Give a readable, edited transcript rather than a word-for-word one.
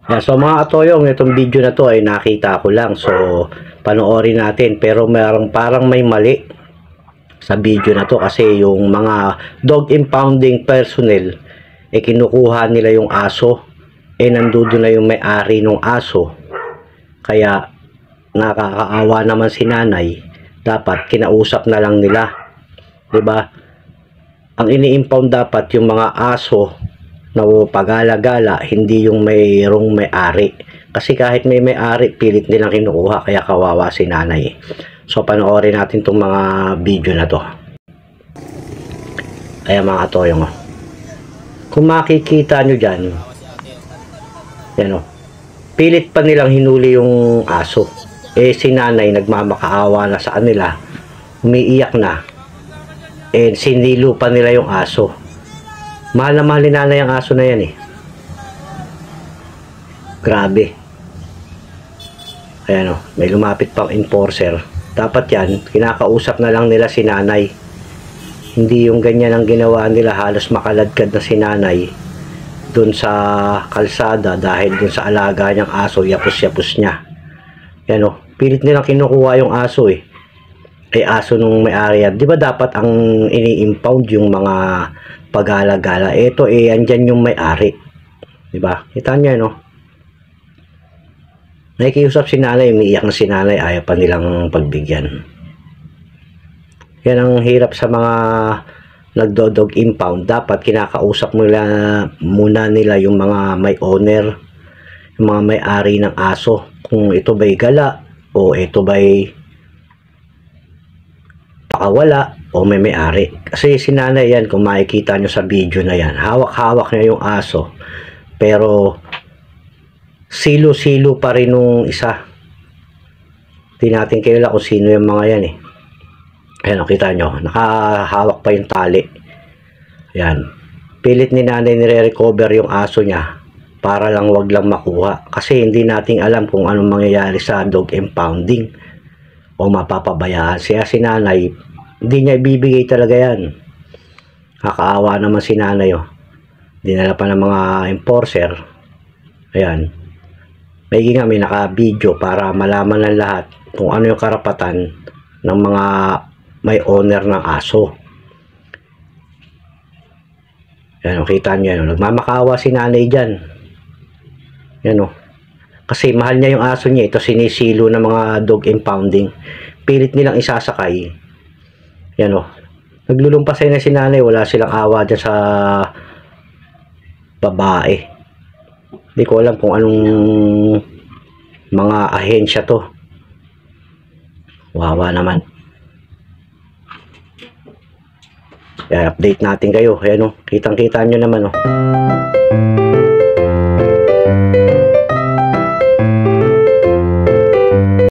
Yeah, so mga katoyong, itong video na to ay nakita ko lang. So, panoorin natin. Pero parang may mali sa video na to. Kasi yung mga dog impounding personnel, kinukuha nila yung aso. Nandoon na yung may-ari ng aso. Kaya, nakakaawa naman si nanay. Dapat, kinausap na lang nila. 'Di ba? Ang ini-impound dapat yung mga aso na pagala-gala, hindi yung mayroong may-ari. Kasi kahit may may-ari, pilit nilang kinukuha, kaya kawawa si nanay. So, panoorin natin itong mga video na to. Ayan mga katoyong. Kung makikita nyo dyan, yan o, pilit pa nilang hinuli yung aso. Si nanay nagmamakaawa na sa kanila, umiiyak na, sinilo pa nila yung aso. Mahal na mahal ni nanay ang aso na yan Grabe. Ayan may lumapit pang enforcer. Dapat yan, kinakausap na lang nila si nanay. Hindi yung ganyan ang ginawa nila, halos makaladkad na si nanay dun sa kalsada dahil dun sa alaga niyang aso, yapos-yapos niya. Yan pilit nilang kinukuha yung aso aso nung may-ari yan. Di ba dapat ang ini-impound yung mga pagala-gala? Ito andyan yung may-ari. Di ba? Kita niyo nakikiusap si nanay, umiiyak na si nanay, ayaw pa nilang pagbigyan. Yan ang hirap sa mga nagdo-dog impound. Dapat kinakausap muna nila yung mga may owner, yung mga may-ari ng aso. Kung ito ba'y gala o ito ba'y pakawala o may-ari. Kasi si nanay yan, kung makikita nyo sa video na yan, hawak-hawak niya yung aso. Pero silo-silo pa rin nung isa. Hindi natin kilala kung sino yung mga yan Ayan kita nyo, nakahawak pa yung tali. Ayan. Pilit ni nanay nire-recover yung aso niya para lang wag lang makuha. Kasi hindi natin alam kung anong mangyayari sa dog impounding o mapapabayaan. Siya si nanay, hindi niya ibibigay talaga yan. Kakaawa naman si nanay dinala pa ng mga enforcer. Ayan. May naka-video para malaman ng lahat kung ano yung karapatan ng mga may owner ng aso. Yan kita nyo nagmamakawa si nanay dyan. Yan kasi mahal niya yung aso niya. Ito sinisilo ng mga dog impounding. Pilit nilang isasakay. Yan naglulumpasay na si nanay. Wala silang awa dyan sa babae. Hindi ko alam kung anong mga ahensya to. Wawa naman. Kaya update natin kayo. Ayan kitang-kita nyo naman